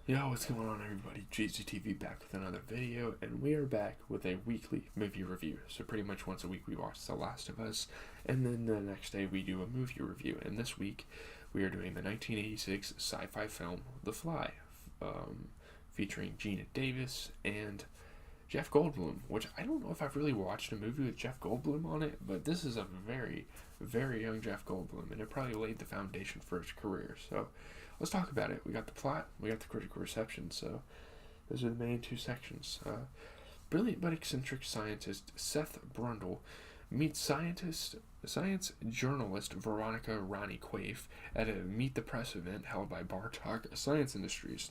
Yo, what's going on, everybody? GZTV back with another video, and we are back with a weekly movie review. So pretty much once a week we watch The Last of Us, and then the next day we do a movie review. And this week we are doing the 1986 sci-fi film The Fly, featuring Gina Davis and Jeff Goldblum, which I don't know if I've really watched a movie with Jeff Goldblum on it, but this is a very, very young Jeff Goldblum, and it probably laid the foundation for his career. So let's talk about it. We got the plot, we got the critical reception, so those are the main two sections. Brilliant but eccentric scientist Seth Brundle meets science journalist Veronica Ronnie Quaife at a Meet the Press event held by Bartok Science Industries.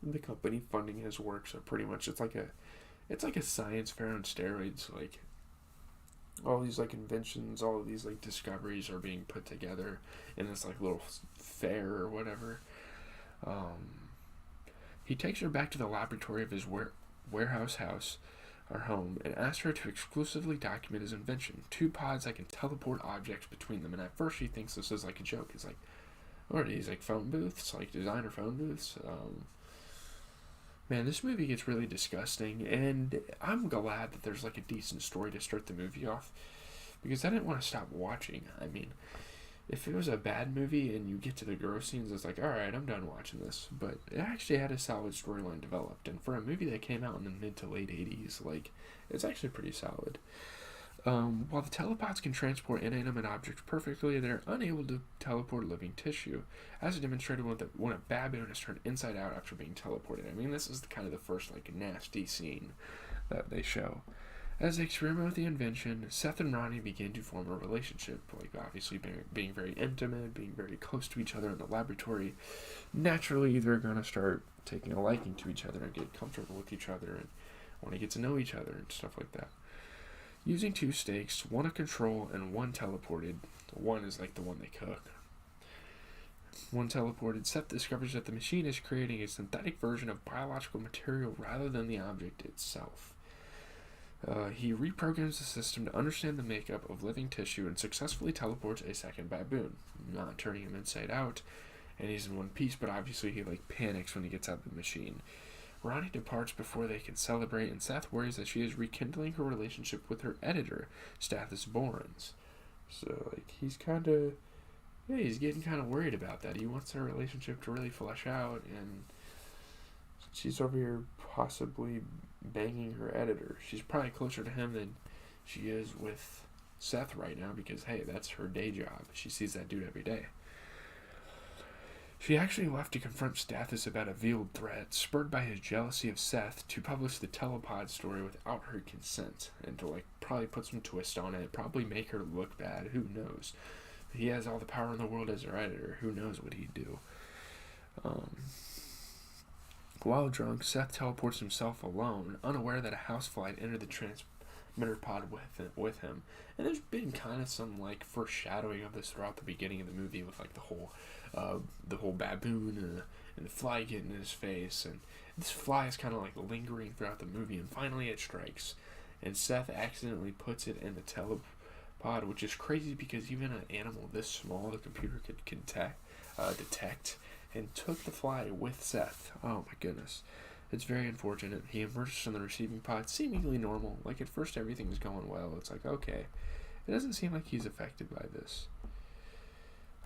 The company funding his work, so pretty much it's like a science fair on steroids. Like all these like inventions, all of these like discoveries are being put together in this like little fair or whatever. He takes her back to the laboratory of his warehouse house or home and asks her to exclusively document his invention, two pods that can teleport objects between them. And at first she thinks this is like a joke. It's like, what are these, like phone booths, like designer phone booths? Man, this movie gets really disgusting, and I'm glad that there's like a decent story to start the movie off, because I didn't want to stop watching. I mean, if it was a bad movie and you get to the gross scenes, it's like, alright, I'm done watching this. But it actually had a solid storyline developed, and for a movie that came out in the mid to late 80s, like, it's actually pretty solid. While the telepods can transport inanimate objects perfectly, they're unable to teleport living tissue, as demonstrated when a baboon is turned inside out after being teleported. I mean, this is kind of the first like nasty scene that they show. As they experiment with the invention, Seth and Ronnie begin to form a relationship, like obviously being very intimate, being very close to each other in the laboratory. Naturally, they're going to start taking a liking to each other and get comfortable with each other and want to get to know each other and stuff like that. Using two stakes, one a control and one teleported. One is like the one they cook. One teleported, Seth discovers that the machine is creating a synthetic version of biological material rather than the object itself. He reprograms the system to understand the makeup of living tissue and successfully teleports a second baboon, not turning him inside out, and he's in one piece, but obviously he like panics when he gets out of the machine. Ronnie departs before they can celebrate, and Seth worries that she is rekindling her relationship with her editor, Stathis Borans. So, like, he's getting kind of worried about that. He wants their relationship to really flesh out, and she's over here possibly banging her editor. She's probably closer to him than she is with Seth right now, because, hey, that's her day job. She sees that dude every day. She actually left to confront Stathis about a veiled threat, spurred by his jealousy of Seth, to publish the telepod story without her consent, and to like probably put some twist on it, probably make her look bad, who knows. He has all the power in the world as her editor, who knows what he'd do. While drunk, Seth teleports himself alone, unaware that a housefly entered the transmitter pod with him. And there's been kind of some like foreshadowing of this throughout the beginning of the movie, with like the whole baboon and the fly getting in his face, and this fly is kind of like lingering throughout the movie, and finally it strikes, and Seth accidentally puts it in the telepod, which is crazy because even an animal this small the computer could detect, and took the fly with Seth. Oh my goodness. It's very unfortunate. He emerges from the receiving pod seemingly normal. Like at first everything's going well. It's like, okay. It doesn't seem like he's affected by this.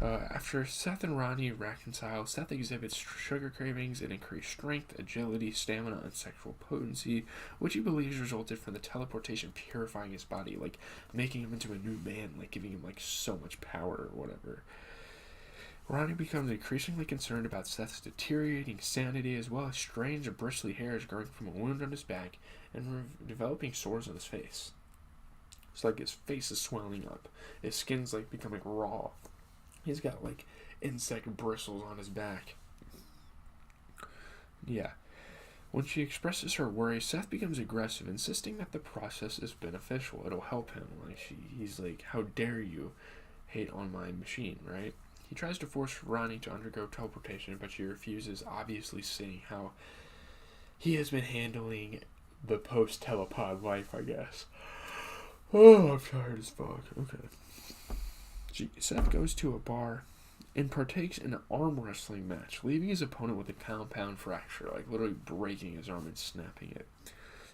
After Seth and Ronnie reconcile, Seth exhibits sugar cravings and increased strength, agility, stamina, and sexual potency, which he believes resulted from the teleportation purifying his body, like making him into a new man, like giving him like so much power or whatever. Ronnie becomes increasingly concerned about Seth's deteriorating sanity, as well as strange bristly hairs growing from a wound on his back and developing sores on his face. It's like his face is swelling up, his skin's like becoming raw. He's got like insect bristles on his back. Yeah. When she expresses her worry, Seth becomes aggressive, insisting that the process is beneficial. It'll help him. He's like, how dare you hate on my machine, right? He tries to force Ronnie to undergo teleportation, but she refuses, obviously seeing how he has been handling the post-telepod life, I guess. Oh, I'm tired as fuck. Okay. Seth goes to a bar and partakes in an arm wrestling match, leaving his opponent with a compound fracture, like literally breaking his arm and snapping it.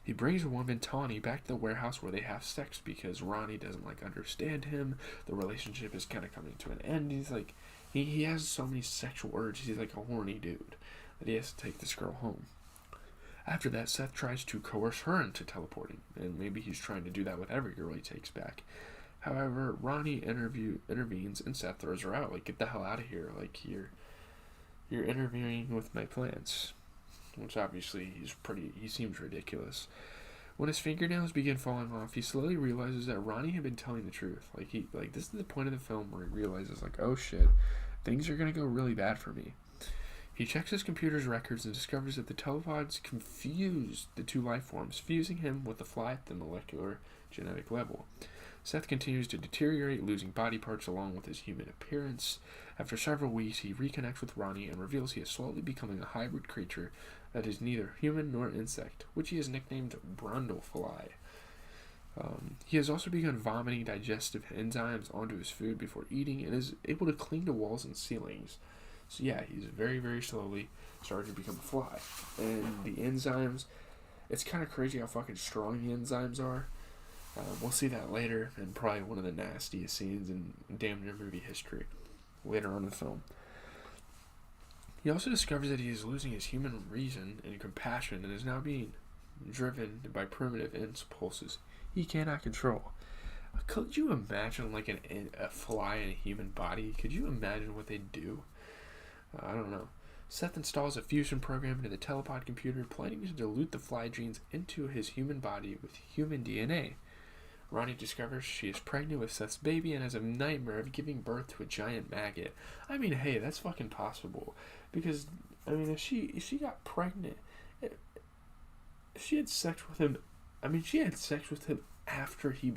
He brings a woman, Tawny, back to the warehouse where they have sex because Ronnie doesn't understand him. The relationship is kind of coming to an end. He's like, he has so many sexual urges. He's like a horny dude that he has to take this girl home. After that, Seth tries to coerce her into teleporting, and maybe he's trying to do that with every girl he takes back. However, Ronnie intervenes and Seth throws her out. Like, get the hell out of here. Like, you're interfering with my plans. Which obviously he seems ridiculous. When his fingernails begin falling off, he slowly realizes that Ronnie had been telling the truth. This is the point of the film where he realizes, like, oh shit, things are gonna go really bad for me. He checks his computer's records and discovers that the telepods confused the two life forms, fusing him with the fly at the molecular genetic level. Seth continues to deteriorate, losing body parts along with his human appearance. After several weeks, he reconnects with Ronnie and reveals he is slowly becoming a hybrid creature that is neither human nor insect, which he has nicknamed Brundlefly. He has also begun vomiting digestive enzymes onto his food before eating and is able to cling to walls and ceilings. So yeah, he's very, very slowly starting to become a fly. And the enzymes, it's kind of crazy how fucking strong the enzymes are. We'll see that later, and probably one of the nastiest scenes in damn near movie history later on in the film. He also discovers that he is losing his human reason and compassion and is now being driven by primitive impulses he cannot control. Could you imagine like a fly in a human body? Could you imagine what they'd do? I don't know. Seth installs a fusion program into the telepod computer, planning to dilute the fly genes into his human body with human DNA. Ronnie discovers she is pregnant with Seth's baby and has a nightmare of giving birth to a giant maggot. I mean, hey, that's fucking possible. Because, I mean, if she got pregnant, if she had sex with him, she had sex with him after he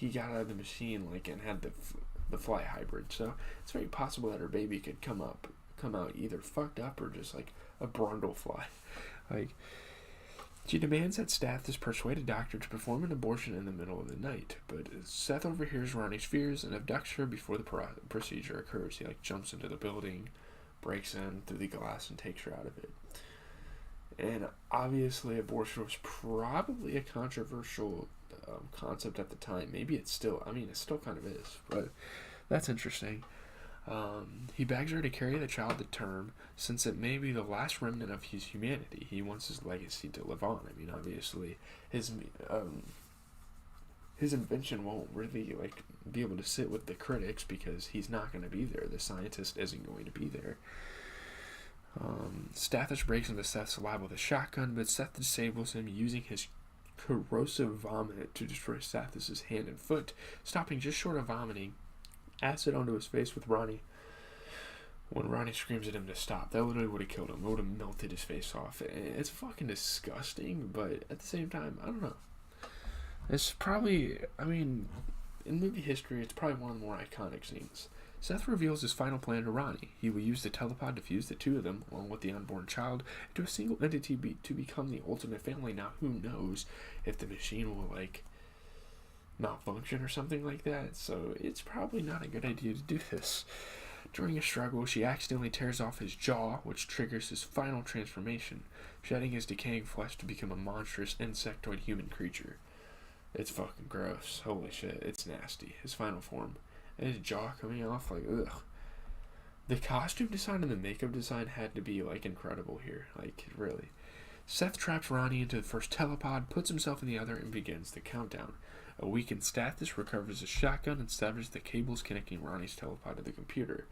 got out of the machine, like, and had the fly hybrid. So it's very possible that her baby could come out either fucked up or just like a Brundlefly. Like, she demands that Stathis persuade a doctor to perform an abortion in the middle of the night, but Seth overhears Ronnie's fears and abducts her before the procedure occurs. He jumps into the building, breaks in through the glass, and takes her out of it. And obviously, abortion was probably a controversial concept at the time. Maybe it still kind of is, but that's interesting. He begs her to carry the child to term, since it may be the last remnant of his humanity. He wants his legacy to live on. Obviously, his invention won't really be able to sit with the critics because he's not going to be there. The scientist isn't going to be there. Stathis breaks into Seth's lab with a shotgun, but Seth disables him using his corrosive vomit to destroy Stathis' hand and foot, stopping just short of vomiting acid onto his face with Ronnie. When Ronnie screams at him to stop, that literally would have killed him. It would have melted his face off. It's fucking disgusting, but at the same time, I don't know. It's probably, in movie history, it's probably one of the more iconic scenes. Seth reveals his final plan to Ronnie. He will use the telepod to fuse the two of them, along with the unborn child, into a single entity to become the ultimate family. Now, who knows if the machine will, malfunction or something like that, so it's probably not a good idea to do this. During a struggle, she accidentally tears off his jaw, which triggers his final transformation, shedding his decaying flesh to become a monstrous insectoid human creature. It's fucking gross. Holy shit, it's nasty. His final form. And his jaw coming off, ugh. The costume design and the makeup design had to be, incredible here. Really. Seth traps Ronnie into the first telepod, puts himself in the other, and begins the countdown. A weakened Stathis recovers his shotgun and severs the cables connecting Ronnie's telepod to the computer.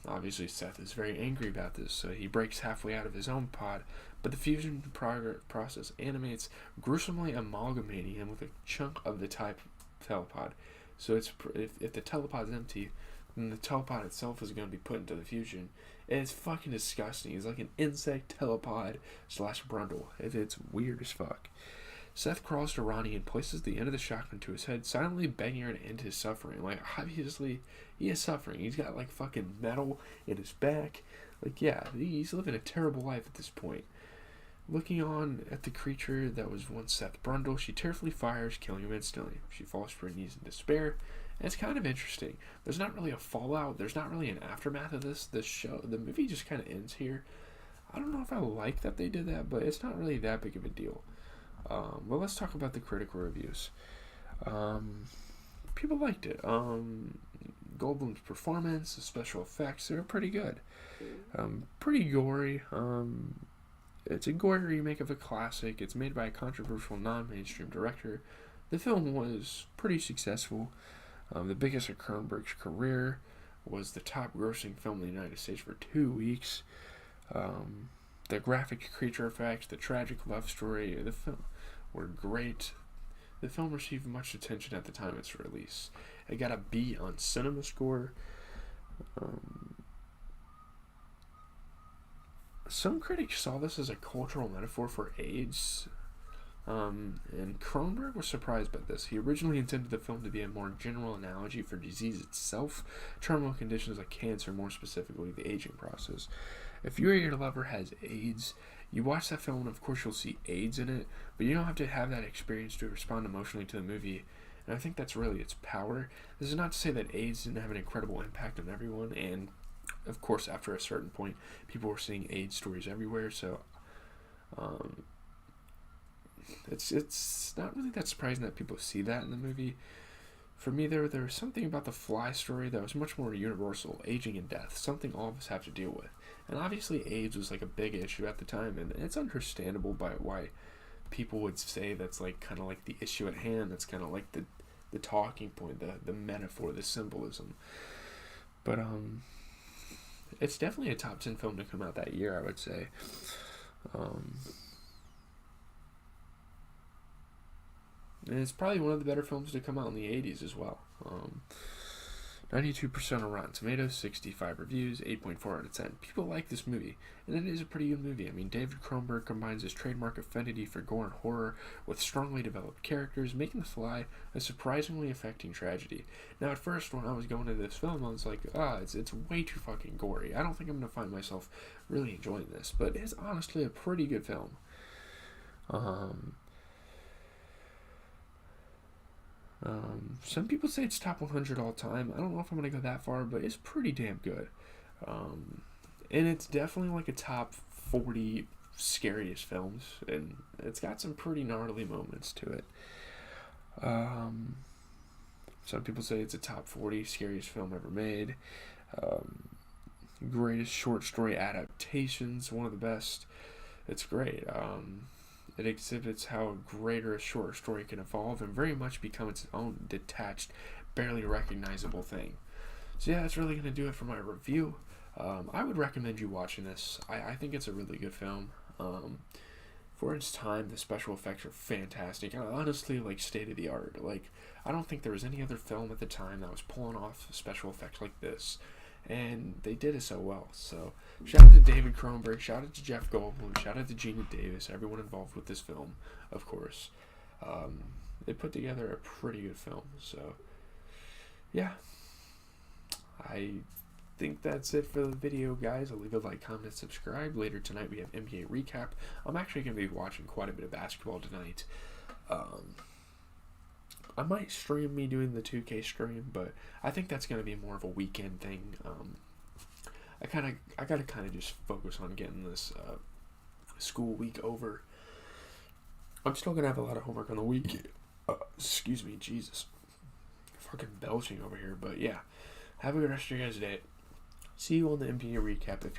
Obviously, Seth is very angry about this, so he breaks halfway out of his own pod, but the fusion process animates, gruesomely amalgamating him with a chunk of the telepod. So if the telepod's empty, then the telepod itself is going to be put into the fusion. And it's fucking disgusting. He's like an insect telepod / Brundle. It's weird as fuck. Seth crawls to Ronnie and places the end of the shotgun to his head, silently begging her to end his suffering. Obviously, he is suffering. He's got, fucking metal in his back. He's living a terrible life at this point. Looking on at the creature that was once Seth Brundle, she tearfully fires, killing him instantly. She falls to her knees in despair, And it's kind of interesting. There's not really a fallout. There's not really an aftermath of this show. The movie just kind of ends here. I don't know if I like that they did that, but it's not really that big of a deal. Well, let's talk about the critical reviews. People liked it. Goldblum's performance, the special effects, they're pretty good. Pretty gory. It's a gory remake of a classic. It's made by a controversial non-mainstream director. The film was pretty successful. The biggest of Cronenberg's career, was the top-grossing film in the United States for 2 weeks. The graphic creature effects, the tragic love story, the film were great. The film received much attention at the time of its release. It got a B on CinemaScore. Some critics saw this as a cultural metaphor for AIDS, and Cronenberg was surprised by this. He originally intended the film to be a more general analogy for disease itself, terminal conditions like cancer, more specifically the aging process. If you or your lover has AIDS, you watch that film and of course you'll see AIDS in it, but you don't have to have that experience to respond emotionally to the movie, and I think that's really its power. This is not to say that AIDS didn't have an incredible impact on everyone, and of course after a certain point people were seeing AIDS stories everywhere, so it's not really that surprising that people see that in the movie. For me, there was something about the Fly story that was much more universal, aging and death, something all of us have to deal with. And obviously AIDS was like a big issue at the time, and it's understandable by why people would say that's like kind of like the issue at hand, that's kind of like the talking point, the metaphor, the symbolism. But it's definitely a top 10 film to come out that year, I would say. And it's probably one of the better films to come out in the 80s as well. 92% on Rotten Tomatoes, 65 reviews, 8.4 out of 10. People like this movie, and it is a pretty good movie. I mean, David Cronenberg combines his trademark affinity for gore and horror with strongly developed characters, making The Fly a surprisingly affecting tragedy. Now, at first, when I was going to this film, I was like, it's way too fucking gory. I don't think I'm going to find myself really enjoying this, but it's honestly a pretty good film. Some people say it's top 100 all time. I don't know if I'm going to go that far, but it's pretty damn good. And it's definitely like a top 40 scariest films, and it's got some pretty gnarly moments to it. Some people say it's a top 40 scariest film ever made. Greatest short story adaptations, one of the best. It's great. It exhibits how greater a short story can evolve and very much become its own detached, barely recognizable thing. So yeah, that's really going to do it for my review. I would recommend you watching this. I think it's a really good film. For its time, the special effects are fantastic. And honestly, like, state-of-the-art. Like, I don't think there was any other film at the time that was pulling off special effects like this. And they did it so well. So, shout out to David Cronenberg, shout out to Jeff Goldblum, shout out to Geena Davis, everyone involved with this film, of course. They put together a pretty good film. So, yeah. I think that's it for the video, guys. I'll leave a like, comment, subscribe. Later tonight we have NBA recap. I'm actually going to be watching quite a bit of basketball tonight. I might stream me doing the 2K stream, but I think that's going to be more of a weekend thing. I gotta kind of just focus on getting this school week over. I'm still going to have a lot of homework on the weekend. Excuse me, Jesus. Fucking belching over here, but yeah. Have a good rest of your guys' day. See you on the NBA recap if you're